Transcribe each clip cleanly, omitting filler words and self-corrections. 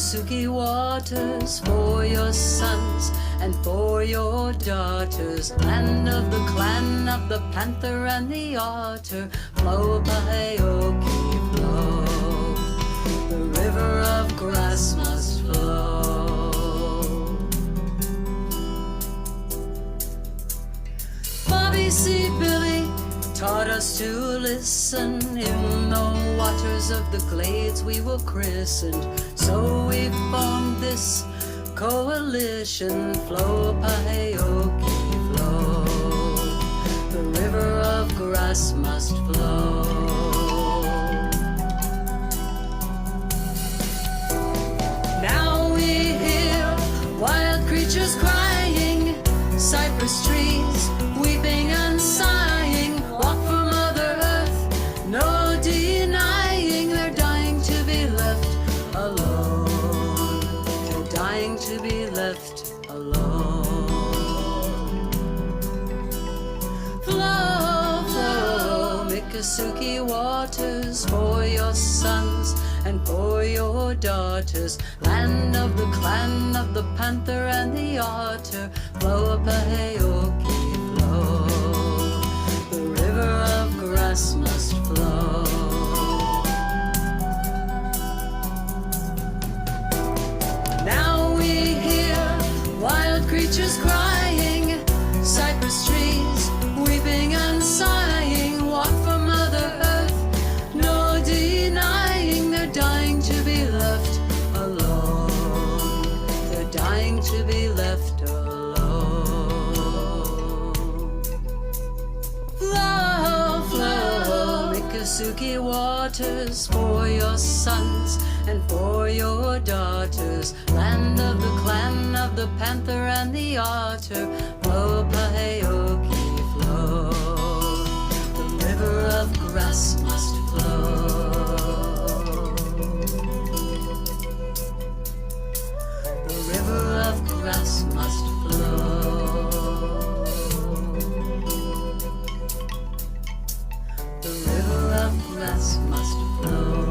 Miccosukee Waters, for your sons and for your daughters, land of the clan of the panther and the otter, flow Pahaoki, flow, the river of grass must flow. Bobby C. Billy taught us to listen. In the waters of the glades we were christened, so we formed this coalition. Flow Pahaoki, flow, the river of grass must flow. Now we hear wild creatures crying, cypress trees weeping and sighing, walk for Mother Earth, no denying they're dying to be left alone. They're dying to be left alone. Flow, flow, Miccosukee Waters, for your sons and for your daughters, land of the clan of the panther and the otter, flow Pahaoki, flow, the river of grass must flow. Now we hear wild creatures crying, cypress trees weeping and sighing, walk for Mother Earth, no denying they're dying to be left alone. They're dying to be left alone. Flow, flow, Miccosukee Waters, for your sons and for your daughters, land of the clan of the panther and the otter, flow Pahaoki, flow, the river of grass must flow. The river of grass must flow. The river of grass must flow.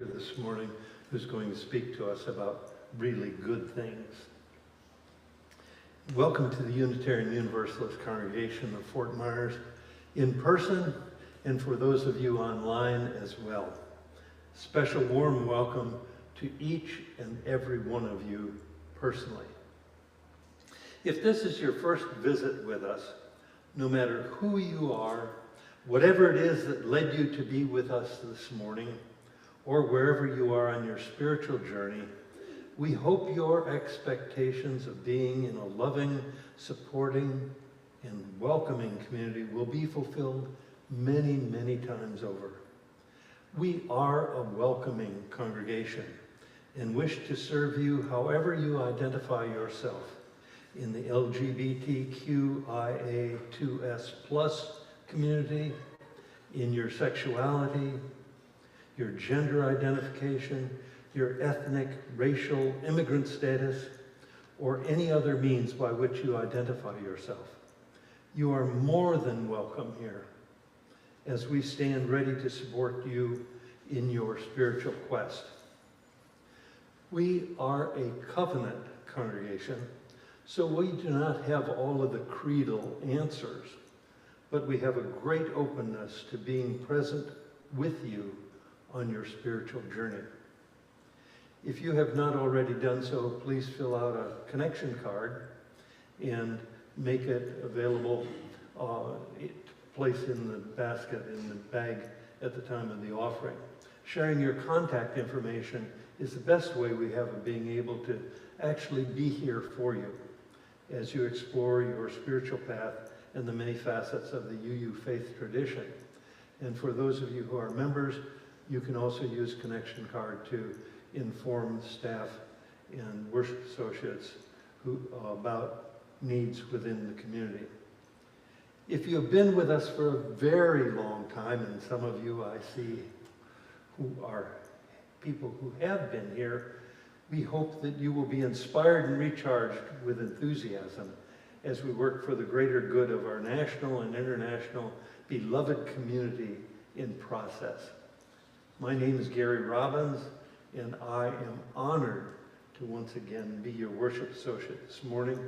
This morning, who's going to speak to us about really good things. Welcome to the Unitarian Universalist Congregation of Fort Myers, in person, and for those of you online as well. Special warm welcome to each and every one of you personally. If this is your first visit with us, no matter who you are, whatever it is that led you to be with us this morning, or wherever you are on your spiritual journey, we hope your expectations of being in a loving, supporting, and welcoming community will be fulfilled many, many times over. We are a welcoming congregation and wish to serve you however you identify yourself in the LGBTQIA2S+ community, in your sexuality, your gender identification, your ethnic, racial, immigrant status, or any other means by which you identify yourself. You are more than welcome here as we stand ready to support you in your spiritual quest. We are a covenant congregation, so we do not have all of the creedal answers, but we have a great openness to being present with you on your spiritual journey. If you have not already done so, please fill out a connection card and make it available, place in the basket, in the bag at the time of the offering. Sharing your contact information is the best way we have of being able to actually be here for you as you explore your spiritual path and the many facets of the UU faith tradition. And for those of you who are members, you can also use Connection Card to inform staff and worship associates about needs within the community. If you have been with us for a very long time, and some of you I see who are people who have been here, we hope that you will be inspired and recharged with enthusiasm as we work for the greater good of our national and international beloved community in process. My name is Gary Robbins, and I am honored to once again be your worship associate this morning,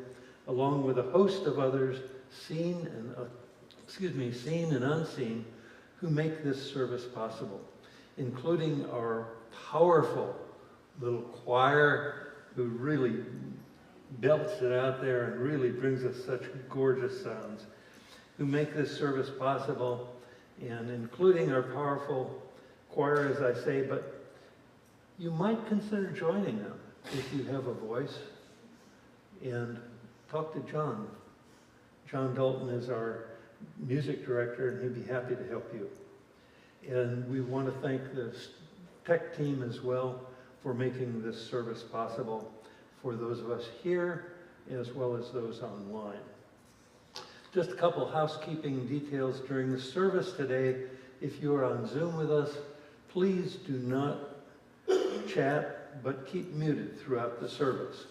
along with a host of others, seen and unseen, who make this service possible, including our powerful little choir who really belts it out there and really brings us such gorgeous sounds, who make this service possible, and including our powerful choir, as I say, but you might consider joining them if you have a voice, and talk to John. John Dalton is our music director, and he'd be happy to help you. And we want to thank the tech team as well for making this service possible for those of us here as well as those online. Just a couple housekeeping details during the service today. If you're on Zoom with us, please do not chat, but keep muted throughout the service.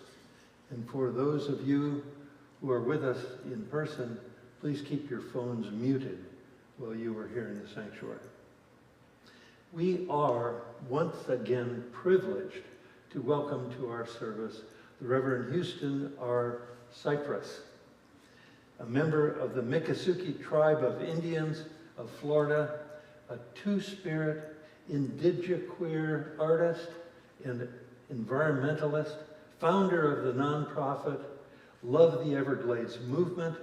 And for those of you who are with us in person, please keep your phones muted while you are here in the sanctuary. We are once again privileged to welcome to our service the Reverend Houston R. Cypress, a member of the Miccosukee tribe of Indians of Florida, a two-spirit, indigiqueer artist and environmentalist, founder of the nonprofit Love the Everglades movement,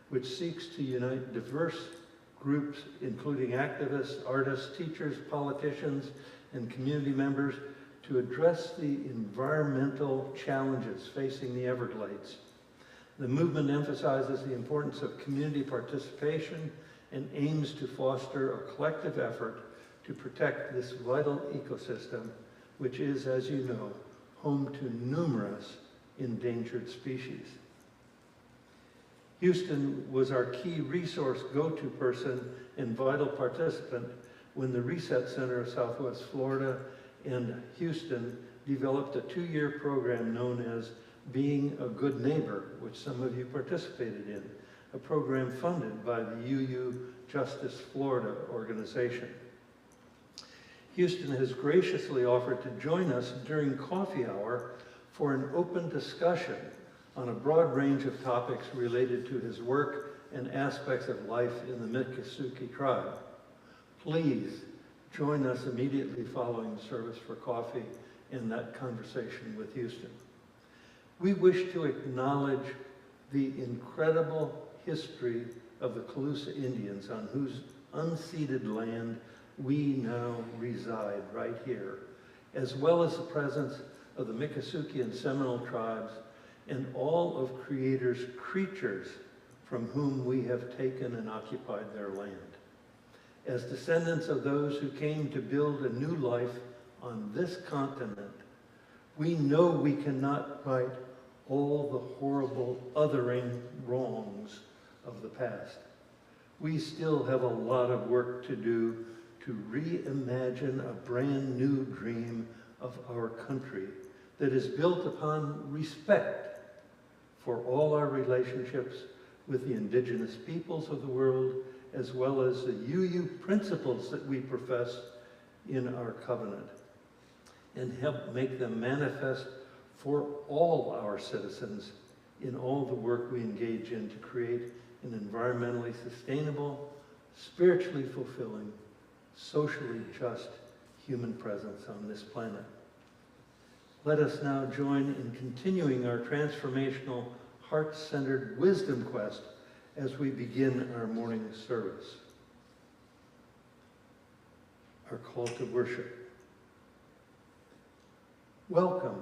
which seeks to unite diverse groups, including activists, artists, teachers, politicians, and community members, to address the environmental challenges facing the Everglades. The movement emphasizes the importance of community participation and aims to foster a collective effort to protect this vital ecosystem, which is, as you know, home to numerous endangered species. Houston was our key resource go-to person and vital participant when the Reset Center of Southwest Florida and Houston developed a 2-year program known as Being a Good Neighbor, which some of you participated in, a program funded by the UU Justice Florida organization. Houston has graciously offered to join us during coffee hour for an open discussion on a broad range of topics related to his work and aspects of life in the Miccosukee tribe. Please join us immediately following the service for coffee and that conversation with Houston. We wish to acknowledge the incredible history of the Calusa Indians on whose unceded land we now reside right here, as well as the presence of the Miccosukee and Seminole tribes and all of Creator's creatures from whom we have taken and occupied their land. As descendants of those who came to build a new life on this continent, we know we cannot right all the horrible othering wrongs of the past. We still have a lot of work to do to reimagine a brand new dream of our country that is built upon respect for all our relationships with the indigenous peoples of the world, as well as the UU principles that we profess in our covenant, and help make them manifest for all our citizens in all the work we engage in to create an environmentally sustainable, spiritually fulfilling, socially just human presence on this planet. Let us now join in continuing our transformational, heart-centered wisdom quest as we begin our morning service. Our call to worship. Welcome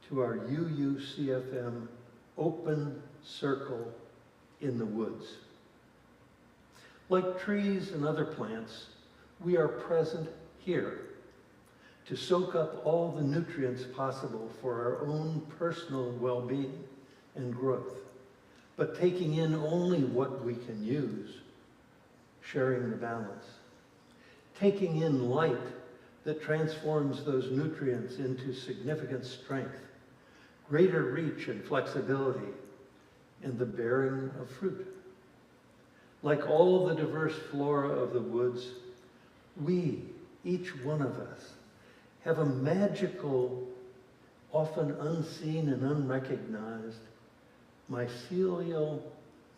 to our UUCFM Open Circle in the Woods. Like trees and other plants, we are present here to soak up all the nutrients possible for our own personal well-being and growth, but taking in only what we can use, sharing the balance. Taking in light that transforms those nutrients into significant strength, greater reach and flexibility, and the bearing of fruit. Like all the diverse flora of the woods, we, each one of us, have a magical, often unseen and unrecognized, mycelial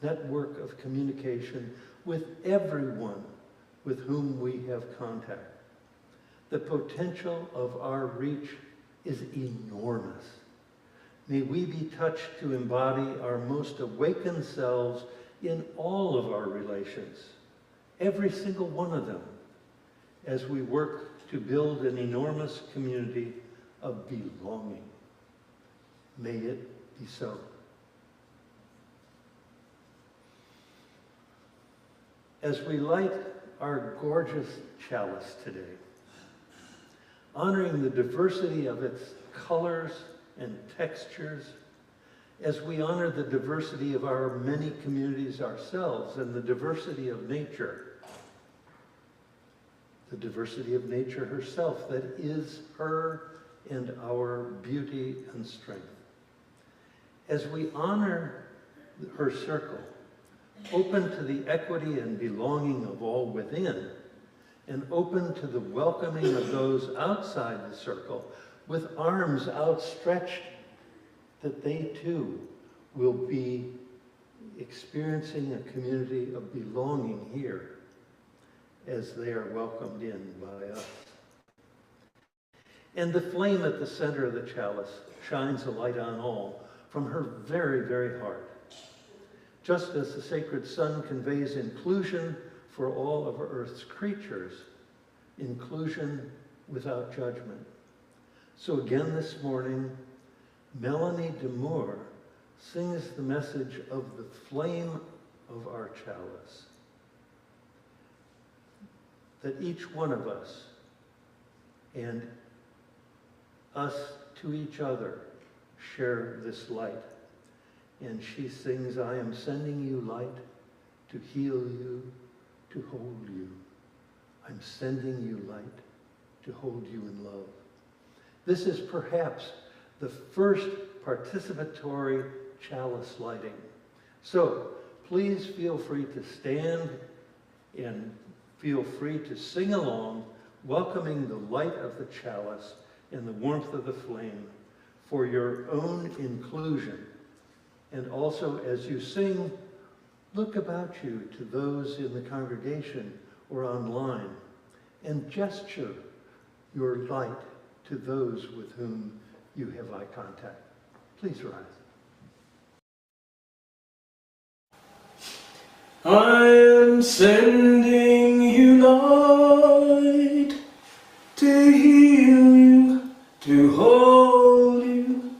network of communication with everyone with whom we have contact. The potential of our reach is enormous. May we be touched to embody our most awakened selves in all of our relations, every single one of them, as we work to build an enormous community of belonging. May it be so. As we light our gorgeous chalice today, honoring the diversity of its colors and textures, as we honor the diversity of our many communities ourselves and the diversity of nature herself that is her and our beauty and strength. As we honor her circle, open to the equity and belonging of all within, and open to the welcoming of those outside the circle with arms outstretched, that they too will be experiencing a community of belonging here as they are welcomed in by us. And the flame at the center of the chalice shines a light on all from her very, very heart. Just as the sacred sun conveys inclusion for all of Earth's creatures, inclusion without judgment. So again this morning, Melanie DeMore sings the message of the flame of our chalice. That each one of us and us to each other share this light. And she sings, I am sending you light to heal you, to hold you. I'm sending you light to hold you in love. This is perhaps the first participatory chalice lighting. So please feel free to stand and feel free to sing along, welcoming the light of the chalice and the warmth of the flame for your own inclusion. And also, as you sing, look about you to those in the congregation or online and gesture your light to those with whom you have eye contact. Please rise. I am sending you light to heal you, to hold you.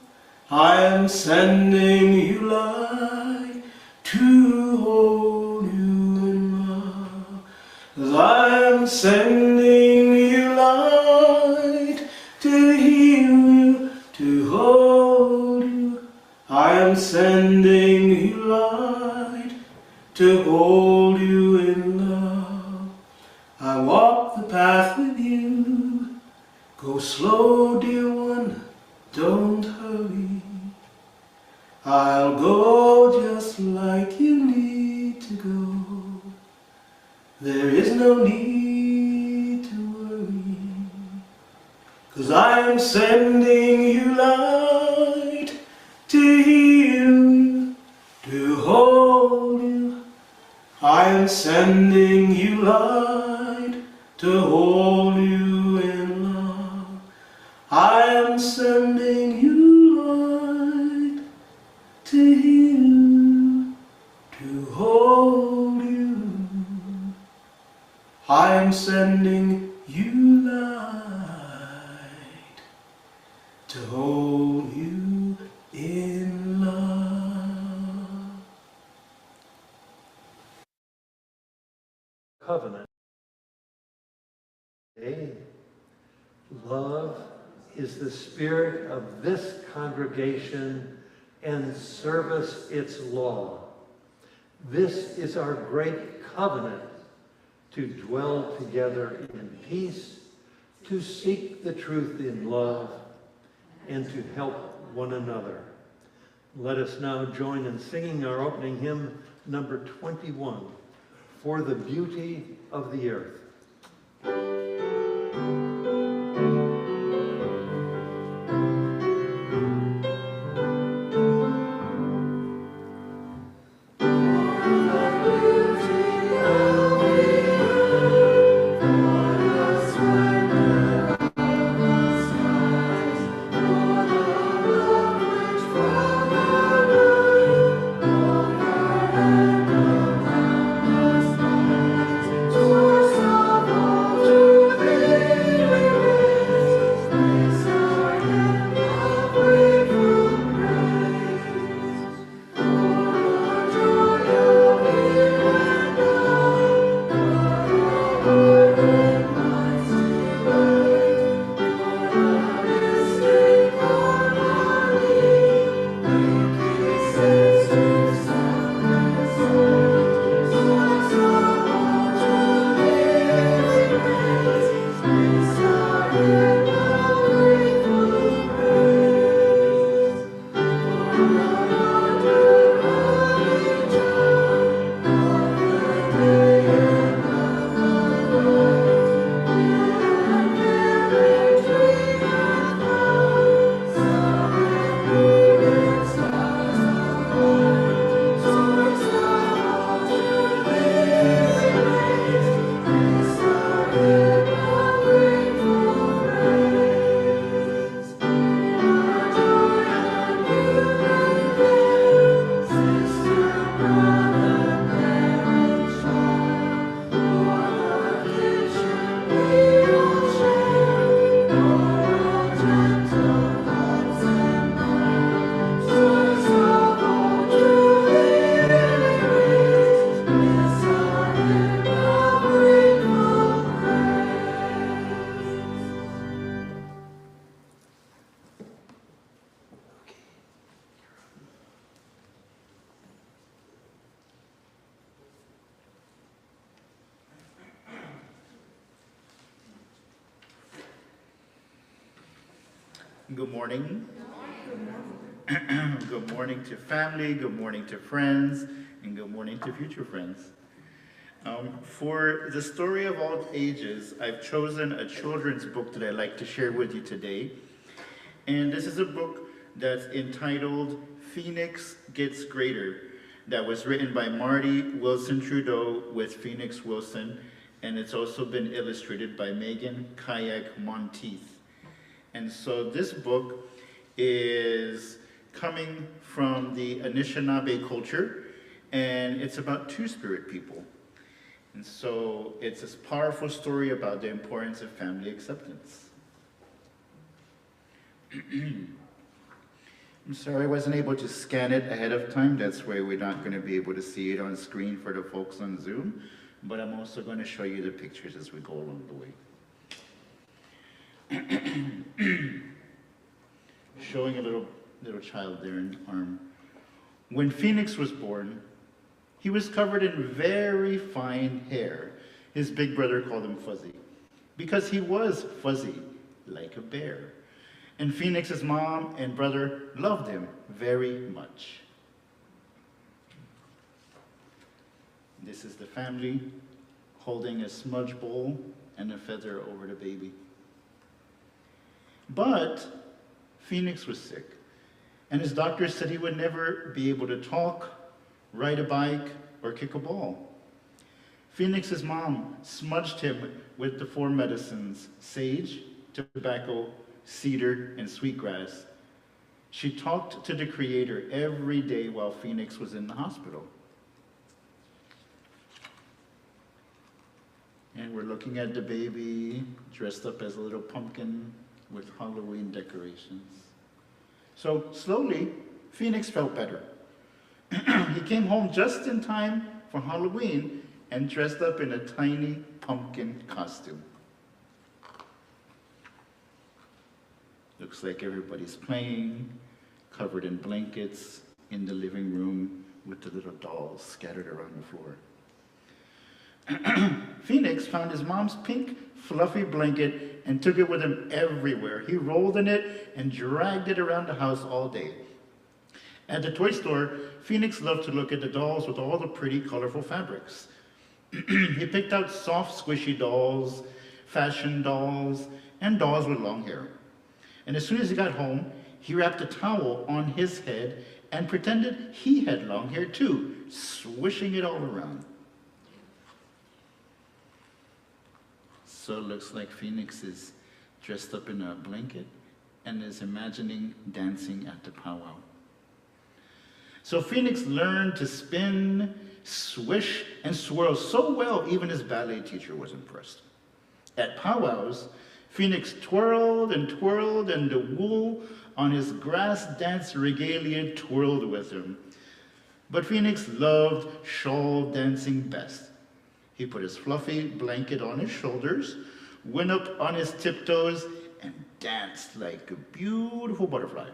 I am sending you light to hold you in love. 'Cause I am sending you light to heal you, to hold you. I am sending you light to hold you in love. I walk the path with you. Go slow, dear one, don't hurry. I'll go just like you need to go. There is no need to worry. 'Cause I'm sending you light to heal you, to hold you. I am sending you light to hold you in love. I am sending you light to heal you, to hold you. I am sending you light to hold you in love. spirit of this congregation and service its law. This is our great covenant, to dwell together in peace, to seek the truth in love, and to help one another. Let us now join in singing our opening hymn, number 21, For the Beauty of the Earth. Good morning. Good morning to family, good morning to friends, and good morning to future friends. For the story of all ages, I've chosen a children's book that I'd like to share with you today. And this is a book that's entitled Phoenix Gets Greater, that was written by Marty Wilson Trudeau with Phoenix Wilson, and it's also been illustrated by Megan Kayak Monteith. And so this book is coming from the Anishinaabe culture, and it's about two-spirit people. And so it's a powerful story about the importance of family acceptance. I'm sorry I wasn't able to scan it ahead of time. That's why we're not going to be able to see it on screen for the folks on Zoom. But I'm also going to show you the pictures as we go along the way. Showing a little child there in the arm. When Phoenix was born, he was covered in very fine hair. His big brother called him Fuzzy, because he was fuzzy, like a bear. And Phoenix's mom and brother loved him very much. This is the family holding a smudge bowl and a feather over the baby. But Phoenix was sick, and his doctor said he would never be able to talk, ride a bike, or kick a ball. Phoenix's mom smudged him with the 4 medicines: sage, tobacco, cedar, and sweetgrass. She talked to the Creator every day while Phoenix was in the hospital. And we're looking at the baby dressed up as a little pumpkin with Halloween decorations. So slowly, Phoenix felt better. He came home just in time for Halloween and dressed up in a tiny pumpkin costume. Looks like everybody's playing, covered in blankets, in the living room with the little dolls scattered around the floor. Phoenix found his mom's pink, fluffy blanket and took it with him everywhere. He rolled in it and dragged it around the house all day. At the toy store, Phoenix loved to look at the dolls with all the pretty, colorful fabrics. He picked out soft, squishy dolls, fashion dolls, and dolls with long hair. And as soon as he got home, he wrapped a towel on his head and pretended he had long hair too, swishing it all around. So it looks like Phoenix is dressed up in a blanket and is imagining dancing at the powwow. So Phoenix learned to spin, swish, and swirl so well, even his ballet teacher was impressed. At powwows, Phoenix twirled, and the wool on his grass dance regalia twirled with him. But Phoenix loved shawl dancing best. He put his fluffy blanket on his shoulders, went up on his tiptoes, and danced like a beautiful butterfly.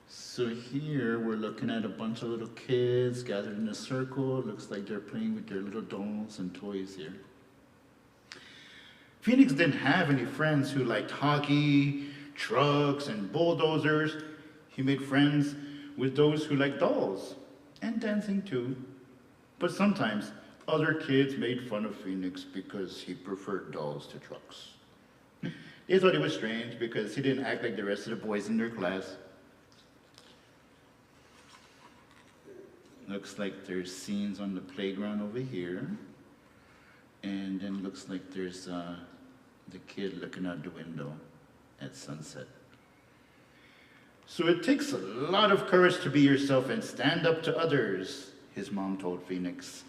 So here we're looking at a bunch of little kids gathered in a circle. It looks like they're playing with their little dolls and toys here. Phoenix didn't have any friends who liked hockey, trucks, and bulldozers. He made friends with those who liked dolls and dancing too. But sometimes other kids made fun of Phoenix because he preferred dolls to trucks. They thought he was strange because he didn't act like the rest of the boys in their class. Looks like there's scenes on the playground over here. And then looks like there's the kid looking out the window at sunset. So it takes a lot of courage to be yourself and stand up to others, his mom told Phoenix.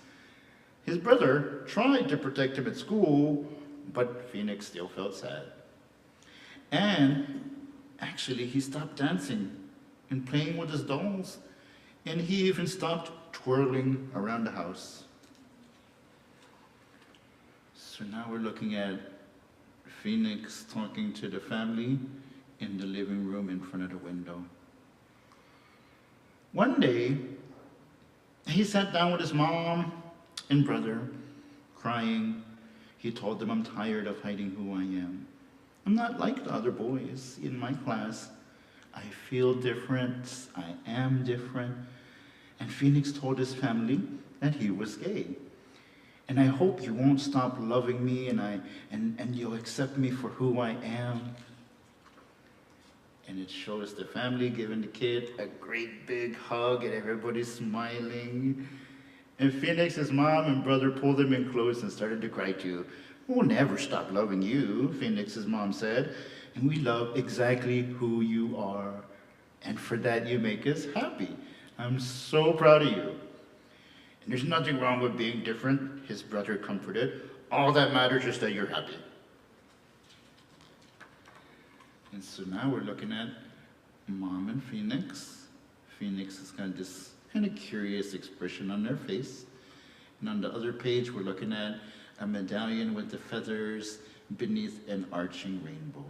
His brother tried to protect him at school, but Phoenix still felt sad. And actually, he stopped dancing and playing with his dolls, and he even stopped twirling around the house. So now we're looking at Phoenix talking to the family in the living room in front of the window. One day, he sat down with his mom and brother, crying. He told them, "I'm tired of hiding who I am. I'm not like the other boys in my class. I feel different. I am different." And Phoenix told his family that he was gay. "And I hope you won't stop loving me and you'll accept me for who I am." And it shows the family giving the kid a great big hug and everybody smiling. And Phoenix's mom and brother pulled him in close and started to cry too. "We'll never stop loving you," Phoenix's mom said. "And we love exactly who you are. And for that you make us happy. I'm so proud of you." "And there's nothing wrong with being different," his brother comforted. "All that matters is that you're happy." And so now we're looking at Mom and Phoenix. Phoenix has got this kind of curious expression on their face. And on the other page, we're looking at a medallion with the feathers beneath an arching rainbow.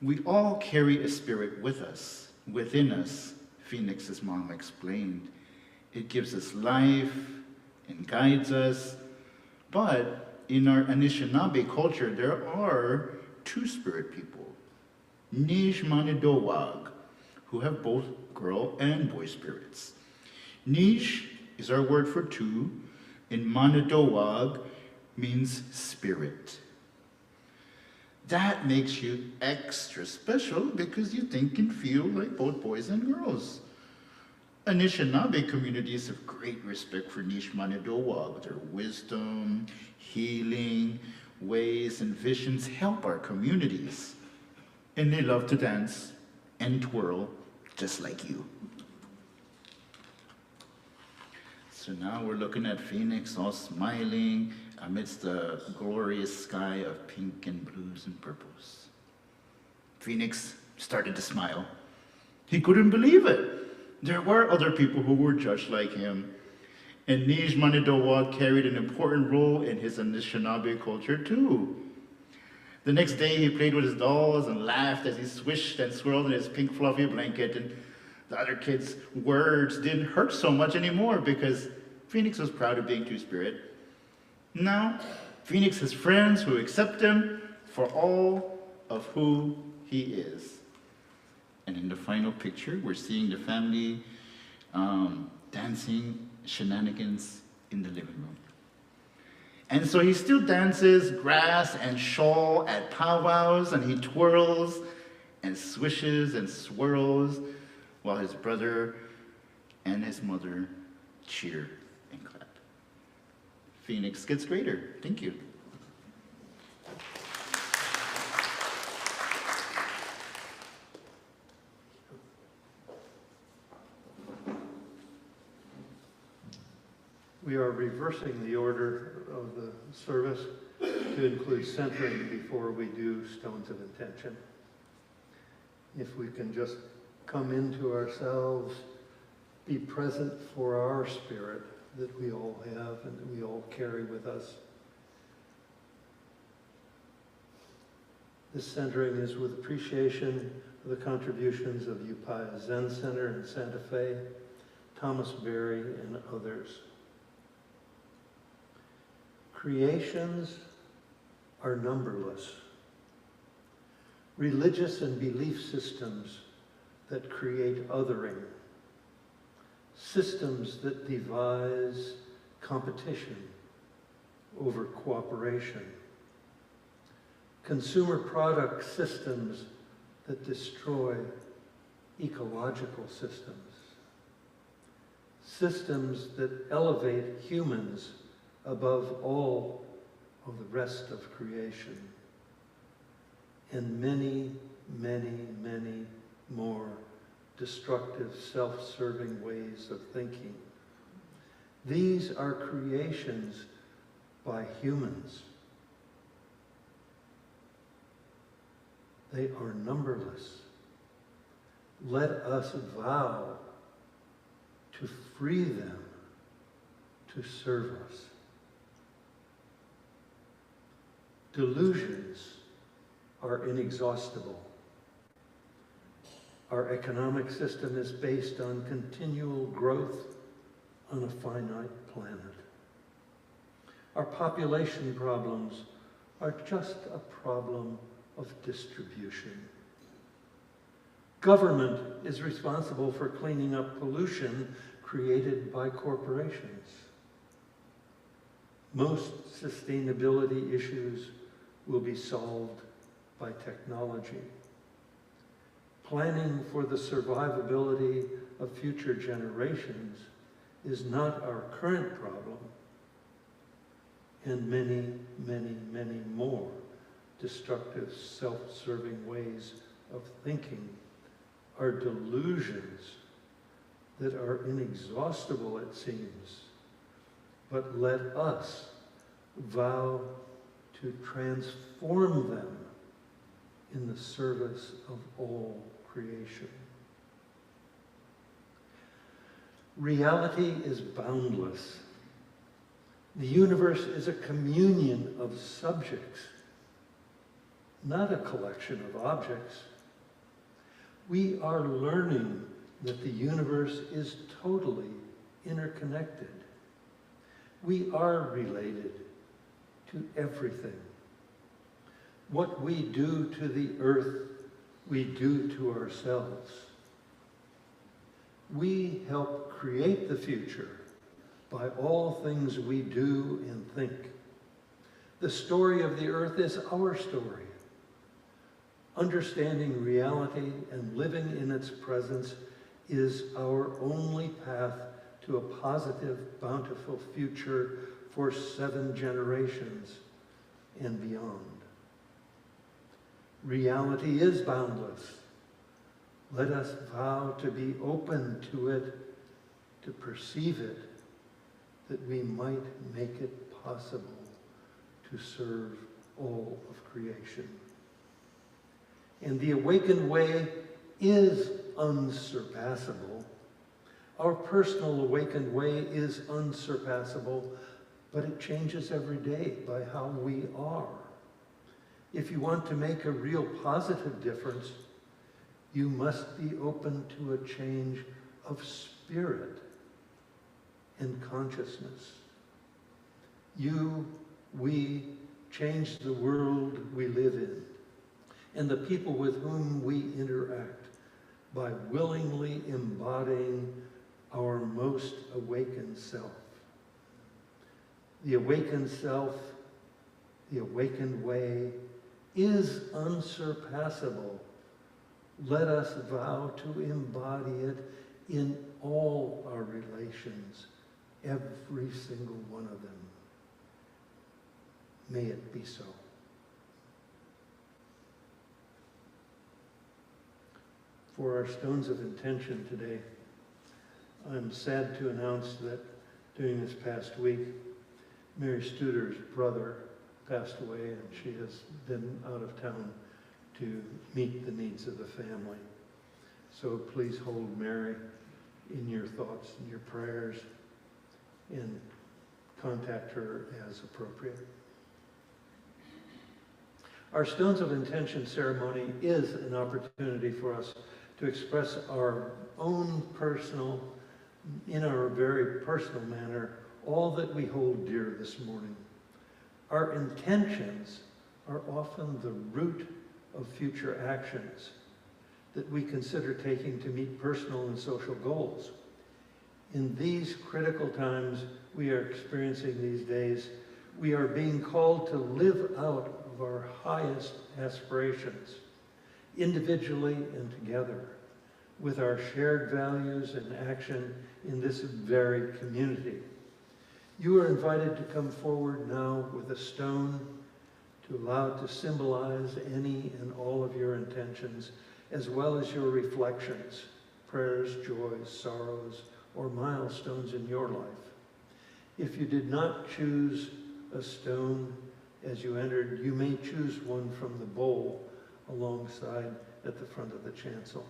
We all carry a spirit with us, within us, Phoenix's mom explained. It gives us life and guides us. But in our Anishinaabe culture, there are two spirit people, Nish Manidowag, who have both girl and boy spirits. Nish is our word for two, and Manidowag means spirit. That makes you extra special because you think and feel like both boys and girls. Anishinaabe communities have great respect for Nish Manidowag. Their wisdom, healing, ways, and visions help our communities. And they love to dance and twirl just like you. So now we're looking at Phoenix all smiling amidst the glorious sky of pink and blues and purples. Phoenix started to smile. He couldn't believe it. There were other people who were just like him. And Nish Manidowag carried an important role in his Anishinaabe culture too. The next day he played with his dolls and laughed as he swished and swirled in his pink fluffy blanket, and the other kids' words didn't hurt so much anymore because Phoenix was proud of being Two-Spirit. Now, Phoenix has friends who accept him for all of who he is. And in the final picture, we're seeing the family dancing shenanigans in the living room. And so he still dances grass and shawl at powwows, and he twirls and swishes and swirls while his brother and his mother cheer and clap. Phoenix gets greater. Thank you. We are reversing the order of the service to include centering before we do stones of intention. If we can just come into ourselves, be present for our spirit that we all have and that we all carry with us. This centering is with appreciation of the contributions of Upaya Zen Center in Santa Fe, Thomas Berry, and others. Creations are numberless. Religious and belief systems that create othering. Systems that devise competition over cooperation. Consumer product systems that destroy ecological systems. Systems that elevate humans above all of the rest of creation, and many, many, many more destructive, self-serving ways of thinking. These are creations by humans. They are numberless. Let us vow to free them to serve us. Delusions are inexhaustible. Our economic system is based on continual growth on a finite planet. Our population problems are just a problem of distribution. Government is responsible for cleaning up pollution created by corporations. Most sustainability issues will be solved by technology. Planning for the survivability of future generations is not our current problem, and many, many, many more destructive, self-serving ways of thinking are delusions that are inexhaustible, it seems. But let us vow to transform them in the service of all creation. Reality is boundless. The universe is a communion of subjects, not a collection of objects. We are learning that the universe is totally interconnected. We are related to everything. What we do to the earth, we do to ourselves. We help create the future by all things we do and think. The story of the earth is our story. Understanding reality and living in its presence is our only path to a positive, bountiful future for 7 generations and beyond. Reality is boundless. Let us vow to be open to it, to perceive it, that we might make it possible to serve all of creation. And the awakened way is unsurpassable. Our personal awakened way is unsurpassable, but it changes every day by how we are. If you want to make a real positive difference, you must be open to a change of spirit and consciousness. You, we change the world we live in and the people with whom we interact by willingly embodying our most awakened self. The awakened self, the awakened way, is unsurpassable. Let us vow to embody it in all our relations, every single one of them. May it be so. For our stones of intention today, I'm sad to announce that during this past week, Mary Studer's brother passed away, and she has been out of town to meet the needs of the family. So please hold Mary in your thoughts and your prayers, and contact her as appropriate. Our Stones of Intention ceremony is an opportunity for us to express our own personal, in our very personal manner, all that we hold dear this morning. Our intentions are often the root of future actions that we consider taking to meet personal and social goals. In these critical times we are experiencing these days, we are being called to live out of our highest aspirations, individually and together, with our shared values and action in this very community. You are invited to come forward now with a stone to allow it to symbolize any and all of your intentions, as well as your reflections, prayers, joys, sorrows, or milestones in your life. If you did not choose a stone as you entered, you may choose one from the bowl alongside at the front of the chancel.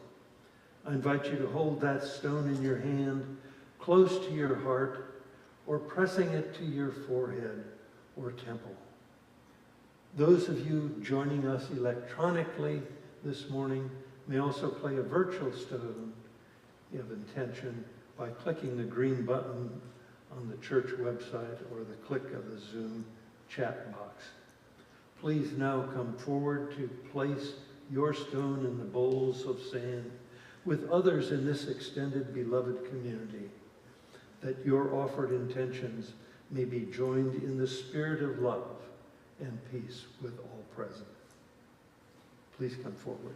I invite you to hold that stone in your hand, close to your heart, or pressing it to your forehead or temple. Those of you joining us electronically this morning may also play a virtual stone of intention by clicking the green button on the church website or the click of the Zoom chat box. Please now come forward to place your stone in the bowls of sand with others in this extended beloved community, that your offered intentions may be joined in the spirit of love and peace with all present. Please come forward.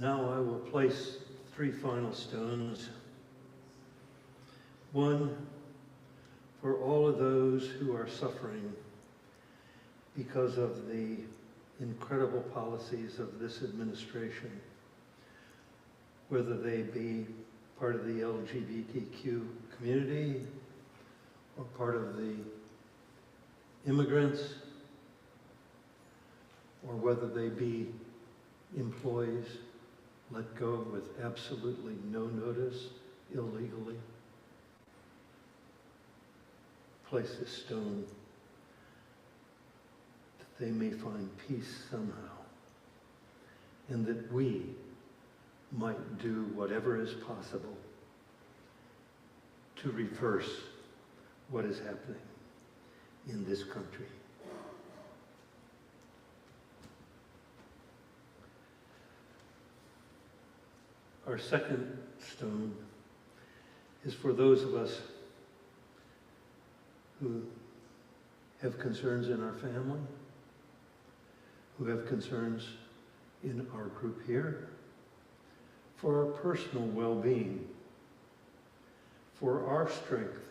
Now I will place 3 final stones. One for all of those who are suffering because of the incredible policies of this administration, whether they be part of the LGBTQ community or part of the immigrants, or whether they be employees let go with absolutely no notice illegally. Place this stone that they may find peace somehow, and that we might do whatever is possible to reverse what is happening in this country. Our second stone is for those of us who have concerns in our family, who have concerns in our group here, for our personal well-being, for our strength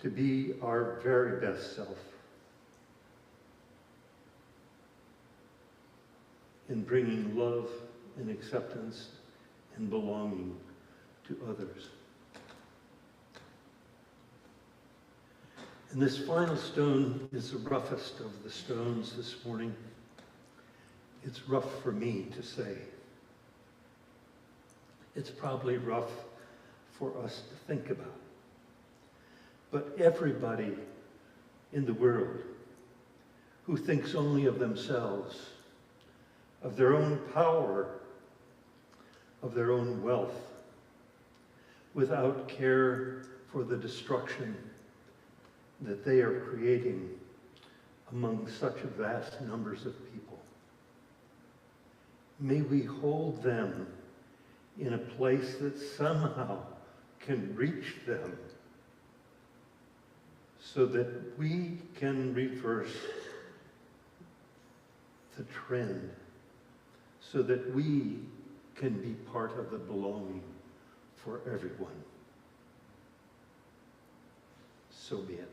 to be our very best self in bringing love and acceptance and belonging to others. And this final stone is the roughest of the stones this morning. It's rough for me to say. It's probably rough for us to think about. But everybody in the world who thinks only of themselves, of their own power, of their own wealth, without care for the destruction that they are creating among such vast numbers of people. May we hold them in a place that somehow can reach them so that we can reverse the trend, so that we can be part of the belonging for everyone. So be it.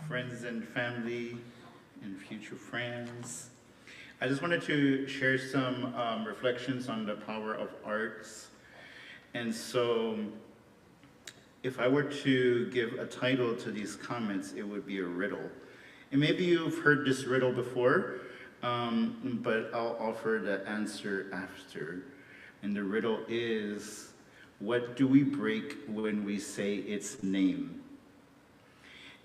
Friends and family and future friends, I just wanted to share some reflections on the power of arts. And so if I were to give a title to these comments, it would be a riddle. And maybe you've heard this riddle before, but I'll offer the answer after. And the riddle is, what do we break when we say its name?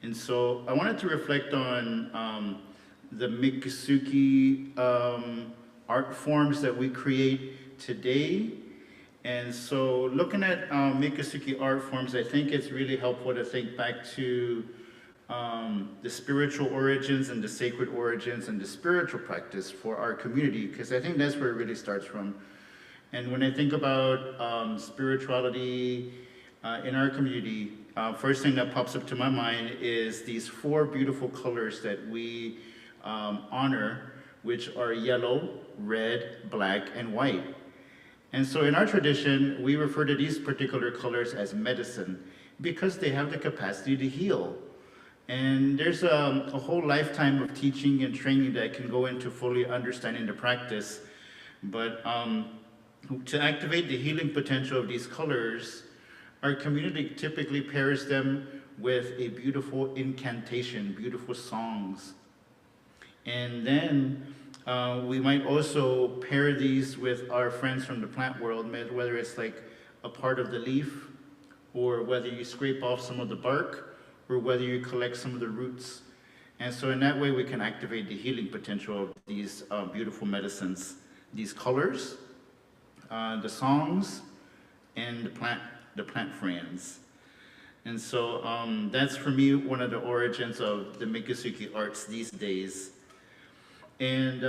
And so I wanted to reflect on the Miccosukee art forms that we create today. And so looking at Miccosukee art forms, I think it's really helpful to think back to the spiritual origins and the sacred origins and the spiritual practice for our community, because I think that's where it really starts from. And when I think about spirituality in our community, first thing that pops up to my mind is these 4 beautiful colors that we honor, which are yellow, red, black, and white. And so in our tradition, we refer to these particular colors as medicine because they have the capacity to heal. And there's a whole lifetime of teaching and training that can go into fully understanding the practice. But to activate the healing potential of these colors, our community typically pairs them with a beautiful incantation, beautiful songs. And then we might also pair these with our friends from the plant world, whether it's like a part of the leaf, or whether you scrape off some of the bark, or whether you collect some of the roots. And so in that way, we can activate the healing potential of these beautiful medicines, these colors, the songs, and the plant friends. And so that's for me one of the origins of the Miccosukee arts these days. And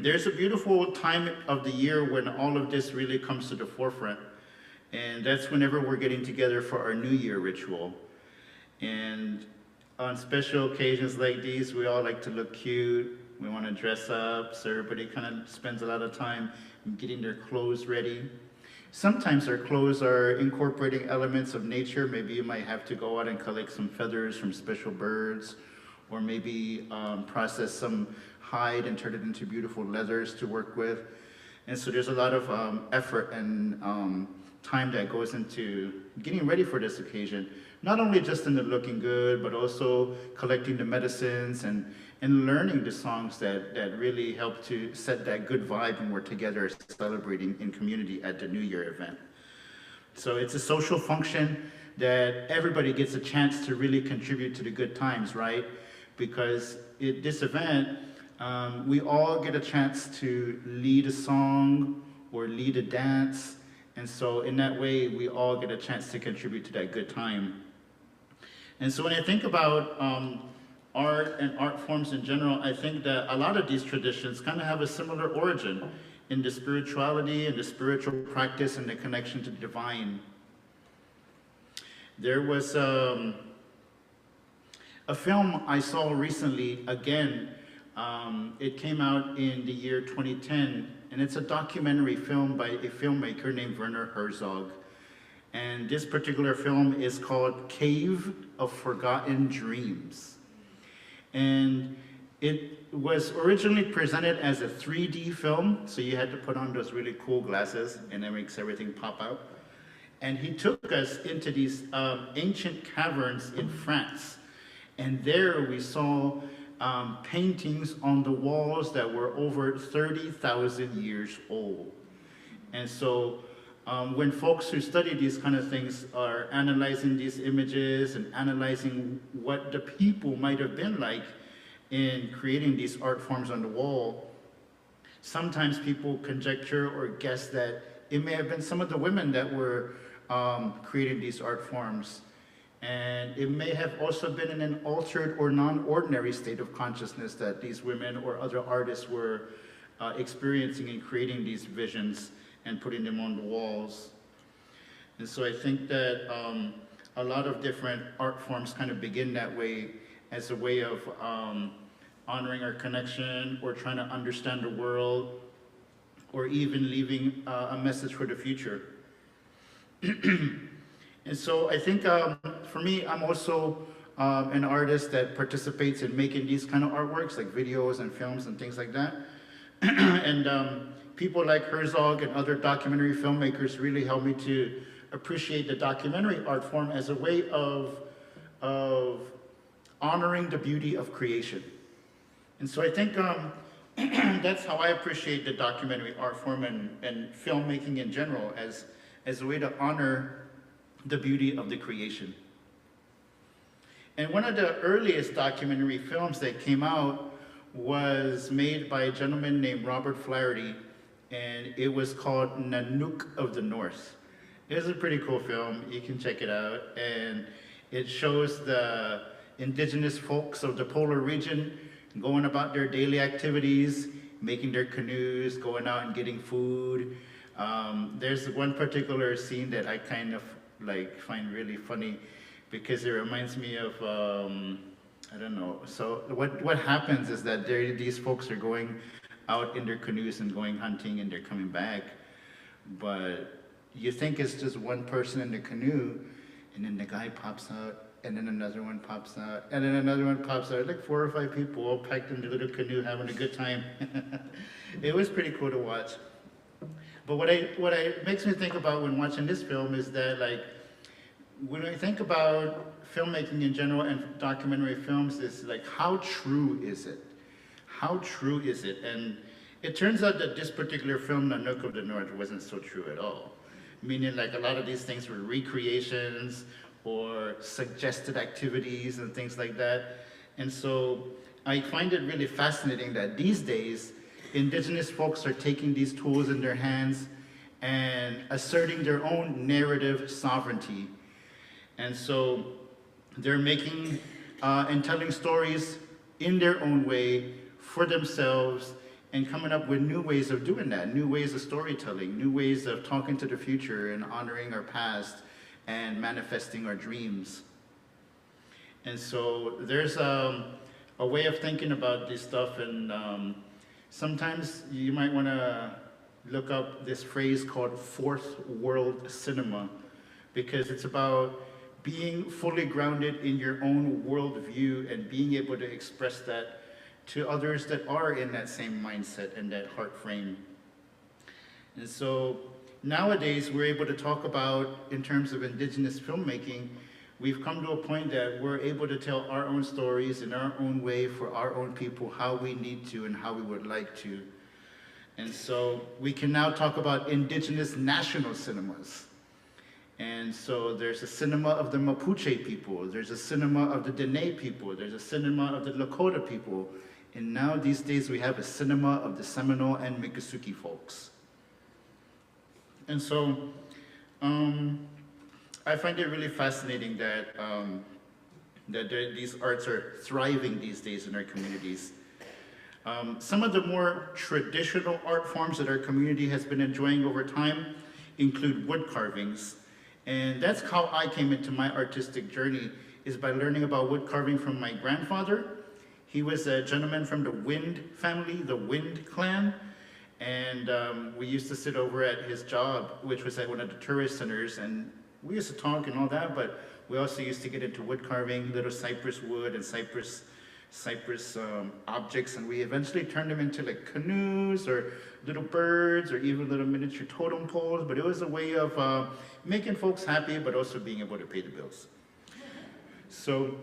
there's a beautiful time of the year when all of this really comes to the forefront. And that's whenever we're getting together for our New Year ritual. And on special occasions like these, we all like to look cute. We want to dress up, so everybody kind of spends a lot of time getting their clothes ready. Sometimes our clothes are incorporating elements of nature. Maybe you might have to go out and collect some feathers from special birds, or maybe process some hide and turn it into beautiful leathers to work with. And so there's a lot of effort and time that goes into getting ready for this occasion. Not only just in the looking good, but also collecting the medicines and learning the songs that really help to set that good vibe when we're together celebrating in community at the New Year event. So it's a social function that everybody gets a chance to really contribute to the good times, right? Because this event, we all get a chance to lead a song or lead a dance. And so in that way, we all get a chance to contribute to that good time. And so when I think about art and art forms in general, I think that a lot of these traditions kind of have a similar origin in the spirituality and the spiritual practice and the connection to the divine. There was a film I saw recently, again, it came out in the year 2010, and it's a documentary film by a filmmaker named Werner Herzog. And this particular film is called Cave of Forgotten Dreams. And it was originally presented as a 3D film, so you had to put on those really cool glasses, and that makes everything pop out. And he took us into these ancient caverns in France. And there we saw paintings on the walls that were over 30,000 years old. And so when folks who study these kind of things are analyzing these images and analyzing what the people might have been like in creating these art forms on the wall, sometimes people conjecture or guess that it may have been some of the women that were creating these art forms. And it may have also been in an altered or non-ordinary state of consciousness that these women or other artists were experiencing in creating these visions and putting them on the walls. And so I think that a lot of different art forms kind of begin that way, as a way of honoring our connection, or trying to understand the world, or even leaving a message for the future. And so I think for me, I'm also an artist that participates in making these kind of artworks, like videos and films and things like that. And people like Herzog and other documentary filmmakers really helped me to appreciate the documentary art form as a way of honoring the beauty of creation. And so I think that's how I appreciate the documentary art form and filmmaking in general, as a way to honor the beauty of the creation. And one of the earliest documentary films that came out was made by a gentleman named Robert Flaherty, and it was called Nanook of the North. It was a pretty cool film. You can check it out. And it shows the indigenous folks of the polar region going about their daily activities, making their canoes, going out and getting food. There's one particular scene that I kind of find really funny, because it reminds me of I don't know. So what happens is that these folks are going out in their canoes and going hunting, and they're coming back, but you think it's just one person in the canoe, and then the guy pops out, and then another one pops out, and then another one pops out, like 4 or 5 people all packed in the little canoe having a good time. It was pretty cool to watch. But what it makes me think about when watching this film is that, like, when I think about filmmaking in general and documentary films, is like, how true is it? How true is it? And it turns out that this particular film, Nanook of the North, wasn't so true at all. Meaning, like, a lot of these things were recreations or suggested activities and things like that. And so I find it really fascinating that these days, indigenous folks are taking these tools in their hands and asserting their own narrative sovereignty And so they're making and telling stories in their own way for themselves and coming up with new ways of doing that, new ways of storytelling, new ways of talking to the future and honoring our past and manifesting our dreams. And so there's a way of thinking about this stuff, and sometimes you might want to look up this phrase called fourth world cinema, because it's about being fully grounded in your own worldview and being able to express that to others that are in that same mindset and that heart frame. And so nowadays we're able to talk about, in terms of indigenous filmmaking, we've come to a point that we're able to tell our own stories in our own way for our own people, how we need to and how we would like to. And so we can now talk about indigenous national cinemas. And so there's a cinema of the Mapuche people, there's a cinema of the Dene people, there's a cinema of the Lakota people, and now these days we have a cinema of the Seminole and Miccosukee folks. And so I find it really fascinating that, these arts are thriving these days in our communities. Some of the more traditional art forms that our community has been enjoying over time include wood carvings. And that's how I came into my artistic journey, is by learning about wood carving from my grandfather. He was a gentleman from the Wind family, the Wind clan. And we used to sit over at his job, which was at one of the tourist centers, and we used to talk and all that, but we also used to get into wood carving, little cypress wood and cypress objects, and we eventually turned them into like canoes or little birds or even little miniature totem poles. But it was a way of making folks happy, but also being able to pay the bills. So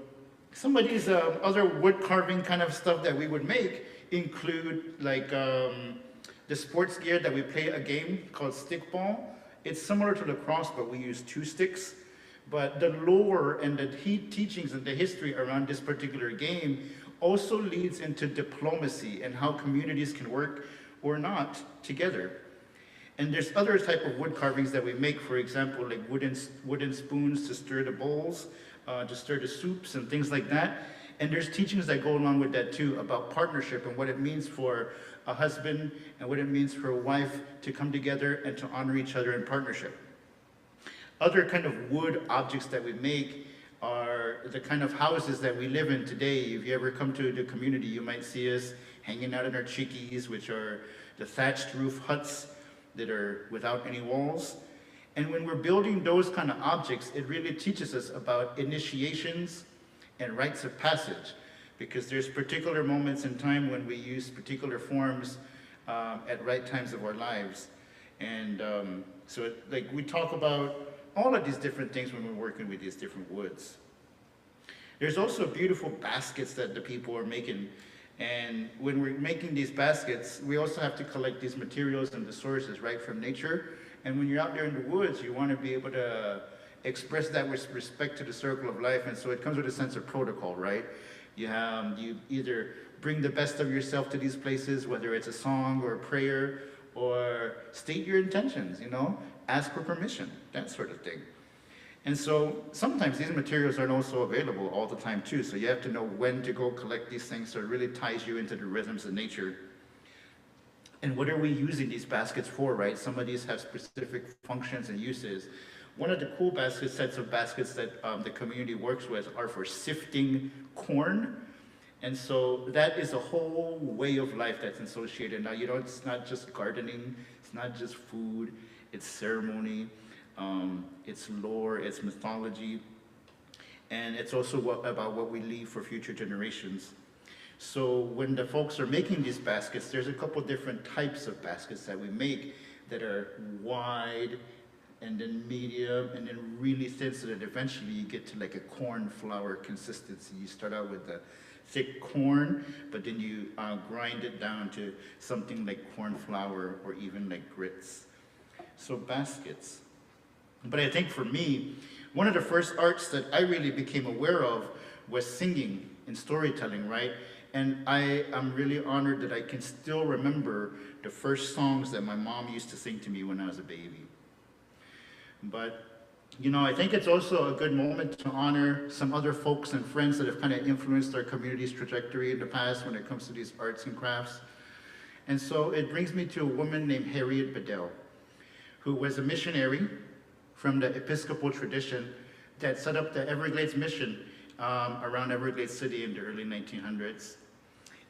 some of these other wood carving kind of stuff that we would make include like the sports gear that we play a game called stickball. It's similar to lacrosse, but we use 2 sticks. But the lore and the teachings and the history around this particular game also leads into diplomacy and how communities can work or not together. And there's other type of wood carvings that we make, for example, like wooden spoons to stir the bowls, to stir the soups and things like that. And there's teachings that go along with that too, about partnership and what it means for a husband and what it means for a wife to come together and to honor each other in partnership. Other kind of wood objects that we make are the kind of houses that we live in today. If you ever come to the community, you might see us hanging out in our chikis, which are the thatched roof huts that are without any walls. And when we're building those kind of objects, it really teaches us about initiations and rites of passage, because there's particular moments in time when we use particular forms at right times of our lives. And so we talk about all of these different things when we're working with these different woods. There's also beautiful baskets that the people are making. And when we're making these baskets, we also have to collect these materials and the sources right from nature. And when you're out there in the woods, you want to be able to express that with respect to the circle of life. And so it comes with a sense of protocol, right? You either bring the best of yourself to these places, whether it's a song or a prayer, or state your intentions, ask for permission, that sort of thing. And so sometimes these materials aren't also available all the time too, so you have to know when to go collect these things, so it really ties you into the rhythms of nature. And what are we using these baskets for, right? Some of these have specific functions and uses. One of the cool sets of baskets that the community works with are for sifting corn. And so that is a whole way of life that's associated. Now, it's not just gardening, it's not just food, it's ceremony, it's lore, it's mythology, and it's also about what we leave for future generations. So when the folks are making these baskets, there's a couple different types of baskets that we make that are wide, and then medium, and then really thin, so that eventually you get to like a corn flour consistency. You start out with the thick corn, but then you grind it down to something like corn flour or even like grits. So baskets. But I think for me, one of the first arts that I really became aware of was singing and storytelling, right? And I am really honored that I can still remember the first songs that my mom used to sing to me when I was a baby. But I think it's also a good moment to honor some other folks and friends that have kind of influenced our community's trajectory in the past when it comes to these arts and crafts. And so it brings me to a woman named Harriet Bedell, who was a missionary from the Episcopal tradition that set up the Everglades Mission around Everglades City in the early 1900s.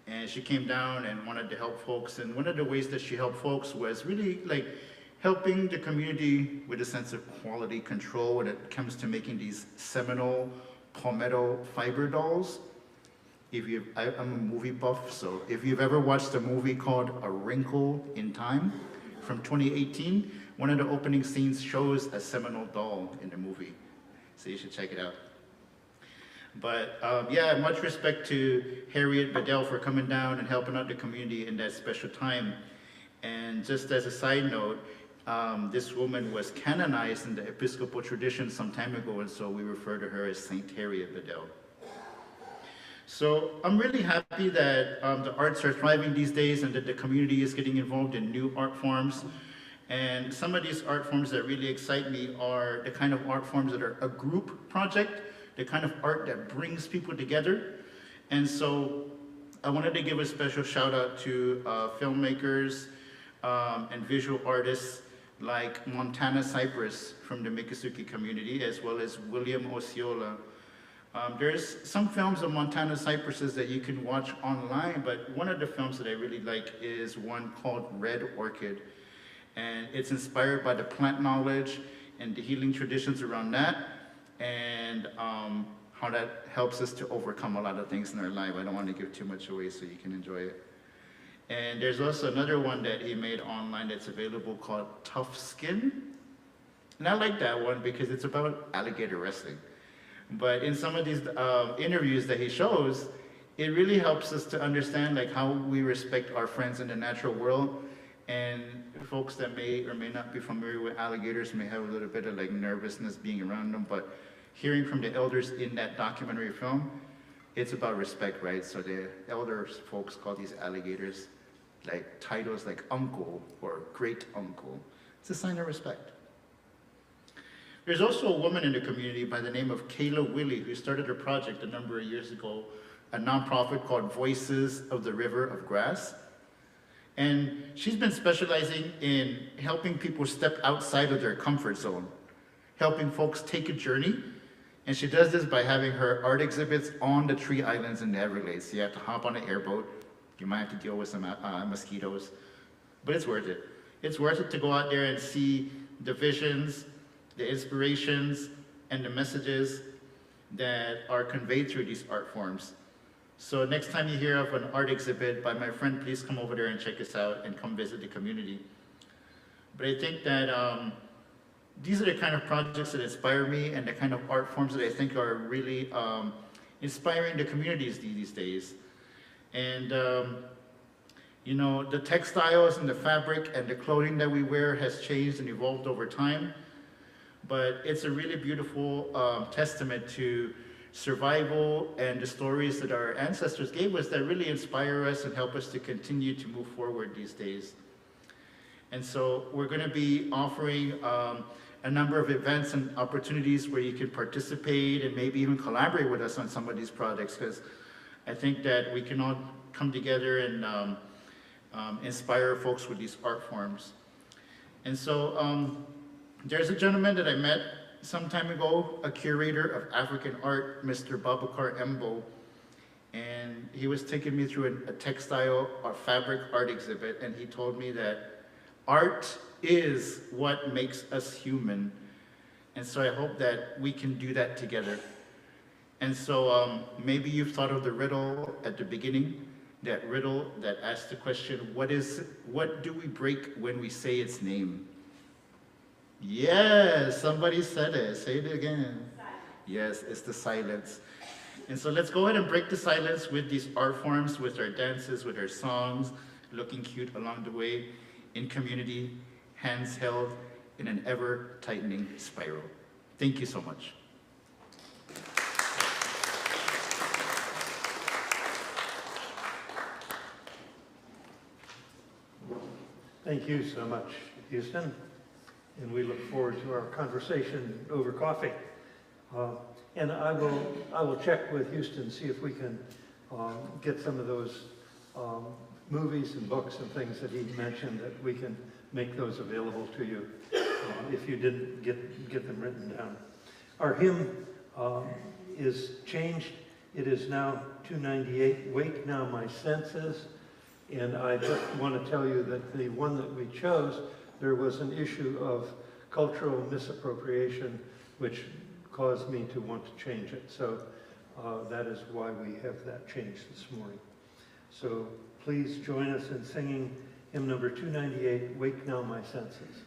And she came down and wanted to help folks. And one of the ways that she helped folks was really like helping the community with a sense of quality control when it comes to making these seminal palmetto fiber dolls. I'm a movie buff, so if you've ever watched a movie called A Wrinkle in Time from 2018, one of the opening scenes shows a seminal doll in the movie. So you should check it out. But yeah, much respect to Harriet Bedell for coming down and helping out the community in that special time. And just as a side note, this woman was canonized in the Episcopal tradition some time ago, and so we refer to her as Saint Harriet Bedell. So I'm really happy that the arts are thriving these days and that the community is getting involved in new art forms. And some of these art forms that really excite me are the kind of art forms that are a group project, the kind of art that brings people together. And so I wanted to give a special shout out to filmmakers and visual artists like Montana Cypress from the Miccosukee community, as well as William Osceola. There's some films of Montana Cypresses that you can watch online, but one of the films that I really like is one called Red Orchid. And it's inspired by the plant knowledge and the healing traditions around that, and how that helps us to overcome a lot of things in our life. I don't want to give too much away so you can enjoy it. And there's also another one that he made online that's available called Tough Skin. And I like that one because it's about alligator wrestling. But in some of these interviews that he shows, it really helps us to understand like how we respect our friends in the natural world. And folks that may or may not be familiar with alligators may have a little bit of like nervousness being around them, but hearing from the elders in that documentary film, it's about respect, right? So the elders folks call these alligators like titles like uncle or great uncle. It's a sign of respect. There's also a woman in the community by the name of Kayla Willie who started a project a number of years ago, a nonprofit called Voices of the River of Grass. And she's been specializing in helping people step outside of their comfort zone, helping folks take a journey. And she does this by having her art exhibits on the tree islands in the Everglades. You have to hop on an airboat. You might have to deal with some mosquitoes, but it's worth it. It's worth it to go out there and see the visions, the inspirations, and the messages that are conveyed through these art forms. So next time you hear of an art exhibit by my friend, please come over there and check us out and come visit the community. But I think that these are the kind of projects that inspire me and the kind of art forms that I think are really inspiring the communities these days. And the textiles and the fabric and the clothing that we wear has changed and evolved over time. But it's a really beautiful testament to survival and the stories that our ancestors gave us that really inspire us and help us to continue to move forward these days. And so we're going to be offering a number of events and opportunities where you can participate and maybe even collaborate with us on some of these projects, because I think that we can all come together and inspire folks with these art forms. And so there's a gentleman that I met some time ago, a curator of African art, Mr. Babakar Embo, and he was taking me through a textile or fabric art exhibit, and he told me that art is what makes us human. And so I hope that we can do that together. And so maybe you've thought of the riddle at the beginning, that riddle that asks the question, what do we break when we say its name? Yes, somebody said it. Say it again. Silence. Yes, it's the silence. And so let's go ahead and break the silence with these art forms, with our dances, with our songs, looking cute along the way, in community, hands held in an ever-tightening spiral. Thank you so much. Thank you so much, Houston. and we look forward to our conversation over coffee. And I will check with Houston, see if we can get some of those movies and books and things that he mentioned, that we can make those available to you if you didn't get them written down. Our hymn is changed. It is now 298, Wake Now My Senses. And I just want to tell you that the one that we chose, there was an issue of cultural misappropriation, which caused me to want to change it. So that is why we have that changed this morning. So please join us in singing hymn number 298, Wake Now My Senses.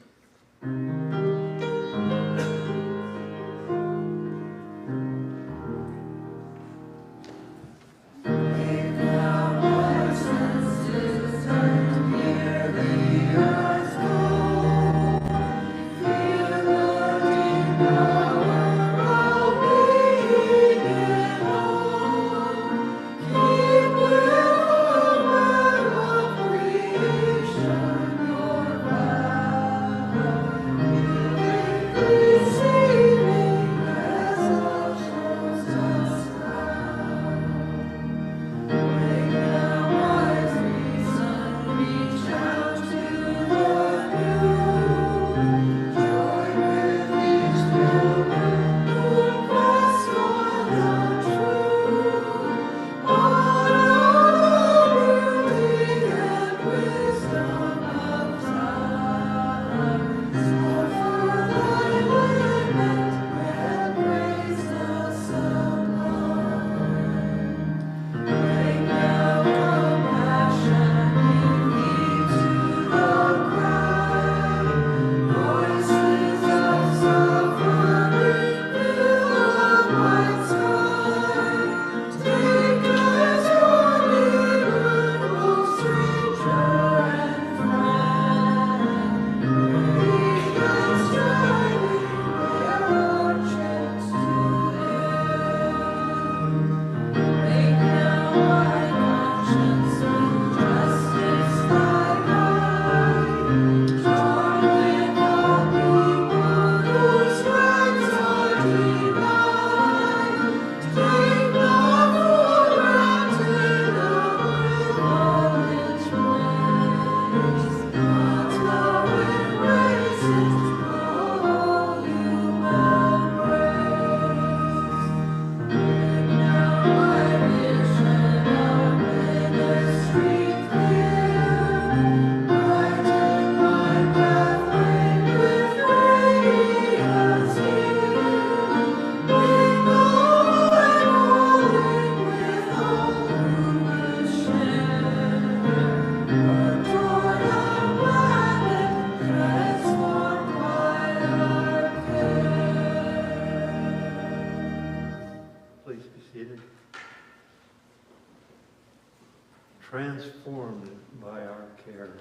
Transformed by our care.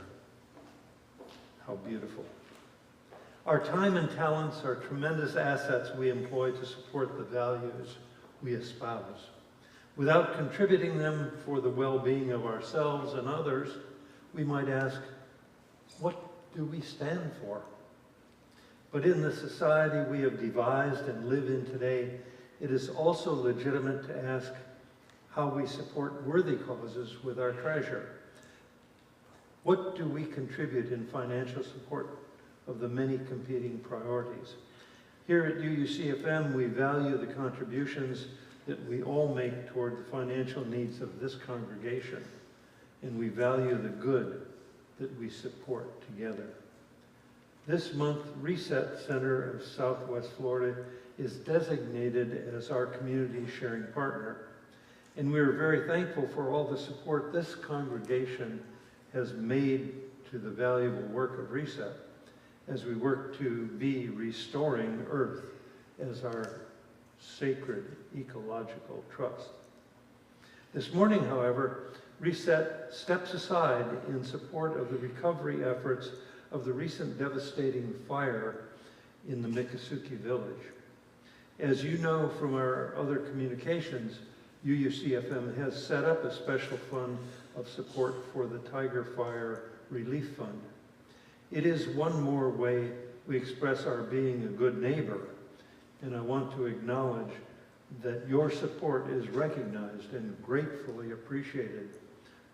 How beautiful. Our time and talents are tremendous assets we employ to support the values we espouse. Without contributing them for the well-being of ourselves and others, we might ask, what do we stand for? But in the society we have devised and live in today, it is also legitimate to ask how we support worthy causes with our treasure. What do we contribute in financial support of the many competing priorities? Here at UUCFM, we value the contributions that we all make toward the financial needs of this congregation, and we value the good that we support together. This month, Reset Center of Southwest Florida is designated as our community sharing partner, and we are very thankful for all the support this congregation has made to the valuable work of Reset as we work to be restoring Earth as our sacred ecological trust. This morning, however, Reset steps aside in support of the recovery efforts of the recent devastating fire in the Miccosukee village. As you know from our other communications, UUCFM has set up a special fund of support for the Tiger Fire Relief Fund. It is one more way we express our being a good neighbor. And I want to acknowledge that your support is recognized and gratefully appreciated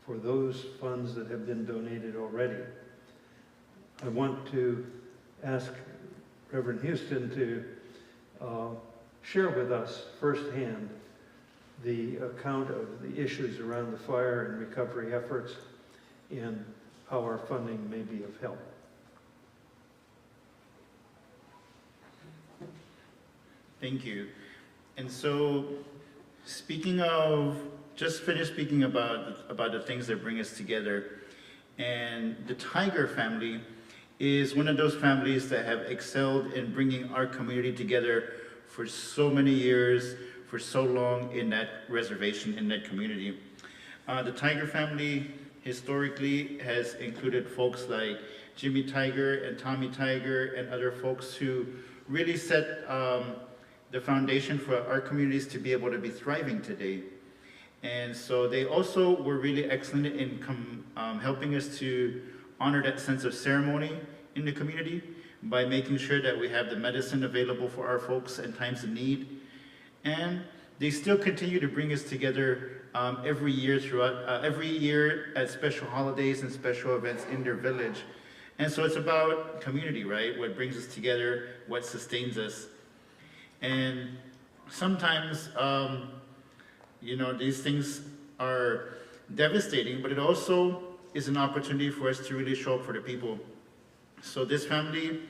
for those funds that have been donated already. I want to ask Reverend Houston to share with us firsthand the account of the issues around the fire and recovery efforts and how our funding may be of help. Thank you. And so, just finished speaking about the things that bring us together, and the Tiger family is one of those families that have excelled in bringing our community together for so many years, for so long in that reservation, in that community. The Tiger family historically has included folks like Jimmy Tiger and Tommy Tiger and other folks who really set the foundation for our communities to be able to be thriving today. And so they also were really excellent in helping us to honor that sense of ceremony in the community by making sure that we have the medicine available for our folks in times of need. And they still continue to bring us together every year at special holidays and special events in their village. And so it's about community, right? What brings us together, what sustains us. And sometimes, these things are devastating, but it also is an opportunity for us to really show up for the people. So this family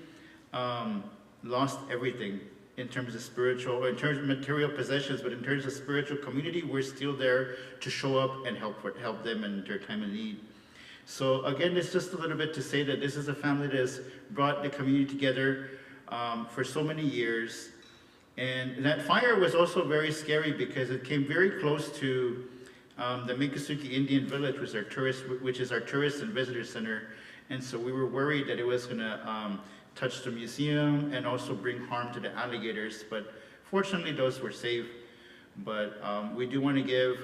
lost everything in terms of material possessions, but in terms of spiritual community, we're still there to show up and help them in their time of need. So again, it's just a little bit to say that this is a family that has brought the community together for so many years. And that fire was also very scary because it came very close to the Miccosukee Indian Village, which is our tourist and visitor center. And so we were worried that it was going to touch the museum and also bring harm to the alligators. But fortunately, those were safe. But we do want to give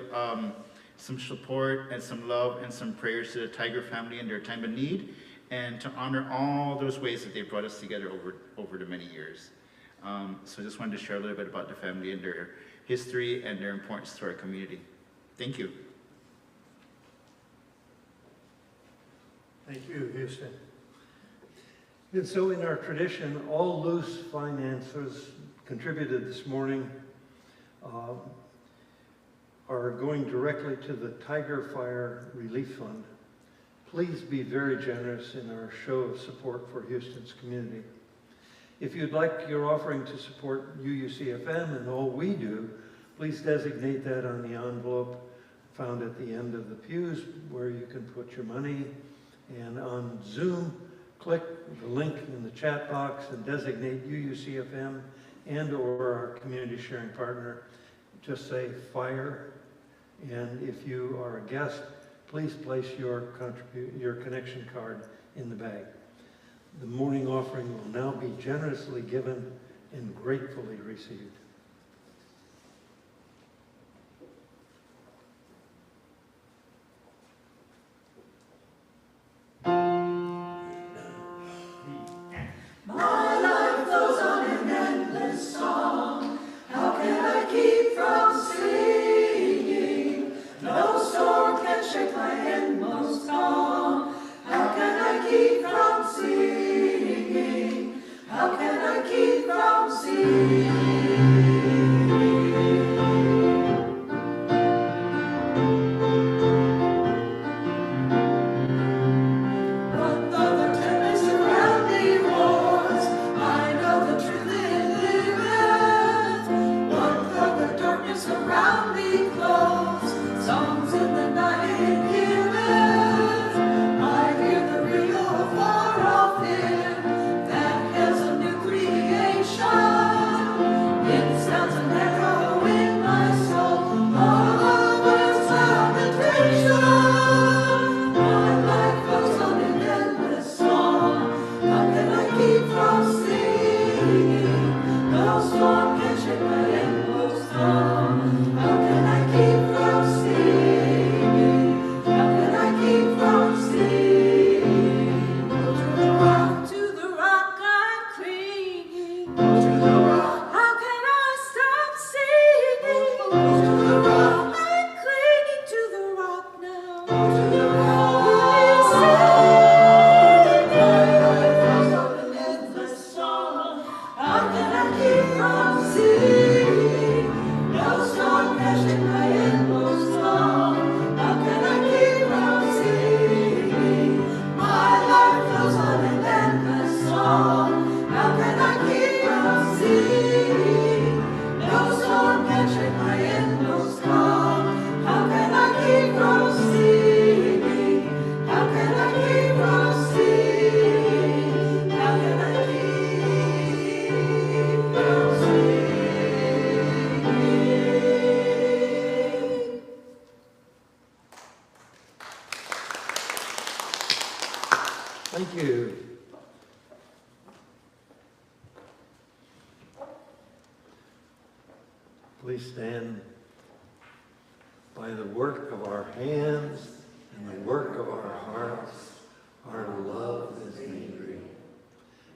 some support and some love and some prayers to the Tiger family in their time of need, and to honor all those ways that they brought us together over the many years. So I just wanted to share a little bit about the family and their history and their importance to our community. Thank you. Thank you, Houston. And so in our tradition, all loose finances contributed this morning are going directly to the Tiger Fire Relief Fund. Please be very generous in our show of support for Houston's community. If you'd like your offering to support UUCFM and all we do, please designate that on the envelope found at the end of the pews where you can put your money. And on Zoom, click the link in the chat box and designate UUCFM and or our community sharing partner. Just say FIRE. And if you are a guest, please place your connection card in the bag. The morning offering will now be generously given and gratefully received. My life goes on an endless song. How can I keep from singing? No storm can shake my inmost calm. How can I keep from singing? How can I keep from singing? Thank you. Please stand. By the work of our hands and the work of our hearts, our love is made real.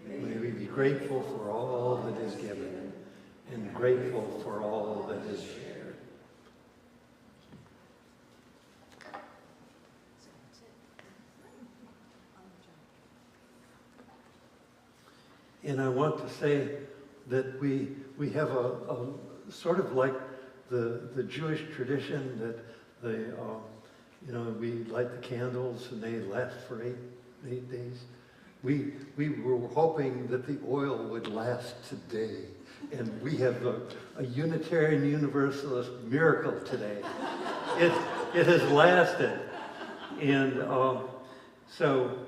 May we be grateful for all that is given and grateful for all that is shared. And I want to say that we have a sort of like the Jewish tradition that they, we light the candles and they last for eight days. We were hoping that the oil would last today. And we have a Unitarian Universalist miracle today. It has lasted. And so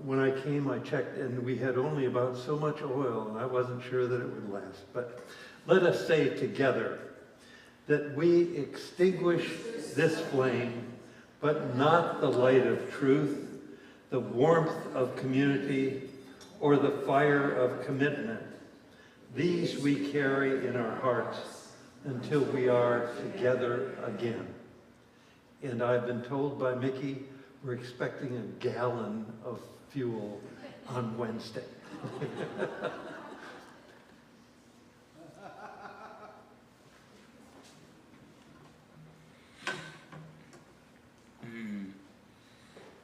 when I came, I checked, and we had only about so much oil, and I wasn't sure that it would last. But let us say together that we extinguish this flame, but not the light of truth, the warmth of community, or the fire of commitment. These we carry in our hearts until we are together again. And I've been told by Mickey, we're expecting a gallon of fuel on Wednesday.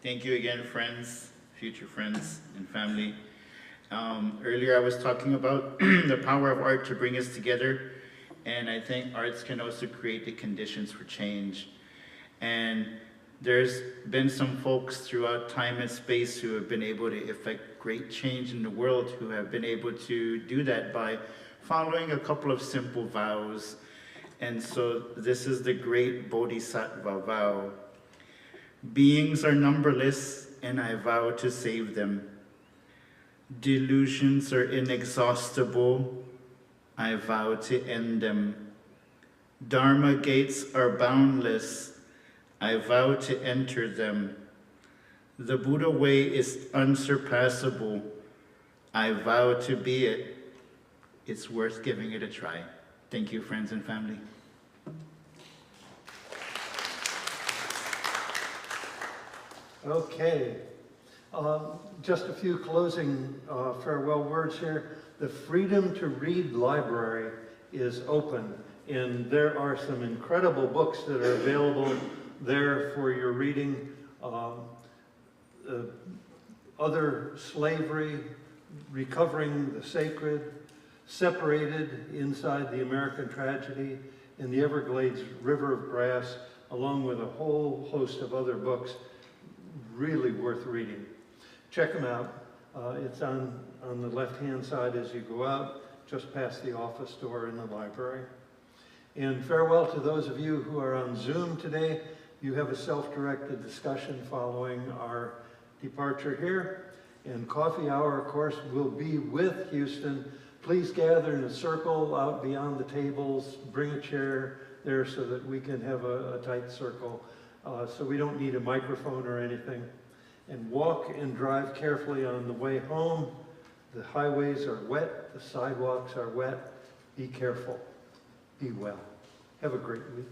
Thank you again, friends, future friends, and family. Earlier I was talking about the power of art to bring us together, and I think arts can also create the conditions for change. And there's been some folks throughout time and space who have been able to effect great change in the world, who have been able to do that by following a couple of simple vows. And so this is the great Bodhisattva vow. Beings are numberless, and I vow to save them. Delusions are inexhaustible, I vow to end them. Dharma gates are boundless, I vow to enter them. The Buddha way is unsurpassable, I vow to be it. It's worth giving it a try. Thank you, friends and family. Okay, just a few closing farewell words here. The Freedom to Read Library is open, and there are some incredible books that are available there for your reading. Other slavery, recovering the sacred, separated inside the American tragedy, and the Everglades River of Grass, along with a whole host of other books. Really worth reading. Check them out. It's on the left-hand side as you go out, just past the office door in the library. And farewell to those of you who are on Zoom today. You have a self-directed discussion following our departure here. And coffee hour, of course, will be with Houston. Please gather in a circle out beyond the tables. Bring a chair there so that we can have a tight circle. So we don't need a microphone or anything. And walk and drive carefully on the way home. The highways are wet, the sidewalks are wet. Be careful. Be well. Have a great week.